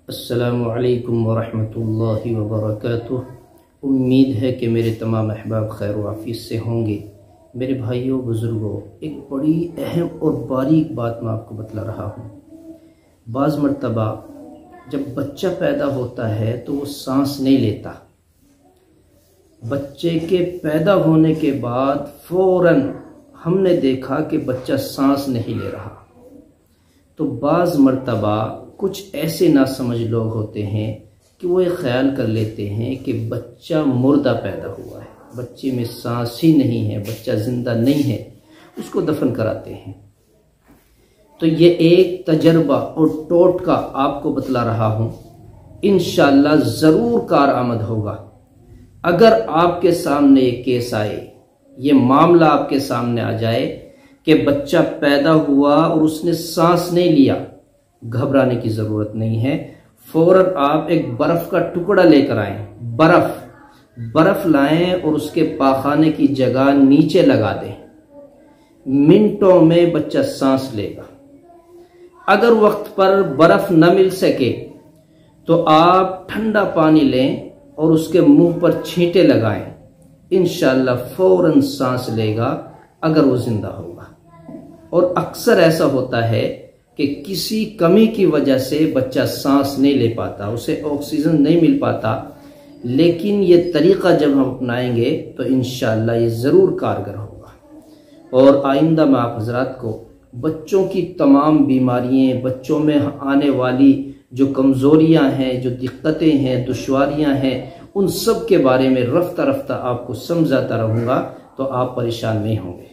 अस्सलामु अलैकुम वरहमतुल्लाहि वबरकातुह। उम्मीद है कि मेरे तमाम अहबाब खैर व आफियत से होंगे। मेरे भाइयों बुज़ुर्गों, एक बड़ी अहम और बारीक बात मैं आपको बतला रहा हूँ। बाज़ मरतबा जब बच्चा पैदा होता है तो वो सांस नहीं लेता। बच्चे के पैदा होने के बाद फ़ौरन हमने देखा कि बच्चा सांस नहीं ले रहा। तो बाज़ मरतबा कुछ ऐसे नासमझ लोग होते हैं कि वो ये ख्याल कर लेते हैं कि बच्चा मुर्दा पैदा हुआ है, बच्चे में सांस ही नहीं है, बच्चा ज़िंदा नहीं है, उसको दफन कराते हैं। तो ये एक तजर्बा और टोटका आपको बतला रहा हूँ, इंशाअल्लाह ज़रूर कारआमद होगा। अगर आपके सामने ये केस आए, ये मामला आपके सामने आ जाए कि बच्चा पैदा हुआ और उसने सांस नहीं लिया, घबराने की ज़रूरत नहीं है। फौरन आप एक बर्फ़ का टुकड़ा लेकर आएं, बर्फ़ लाएं और उसके पाखाने की जगह नीचे लगा दें। मिनटों में बच्चा सांस लेगा। अगर वक्त पर बर्फ़ न मिल सके तो आप ठंडा पानी लें और उसके मुंह पर छींटे लगाएं, इंशाअल्लाह फौरन सांस लेगा अगर वो जिंदा होगा। और अक्सर ऐसा होता है कि किसी कमी की वजह से बच्चा सांस नहीं ले पाता, उसे ऑक्सीजन नहीं मिल पाता, लेकिन ये तरीक़ा जब हम अपनाएंगे तो इंशाअल्लाह ये ज़रूर कारगर होगा। और आइंदा मैं आप हज़रात को बच्चों की तमाम बीमारियाँ, बच्चों में आने वाली जो कमज़ोरियाँ हैं, जो दिक्कतें हैं, दुश्वारियाँ हैं, उन सब के बारे में रफ्ता रफ्ता आपको समझाता रहूँगा, तो आप परेशान नहीं होंगे।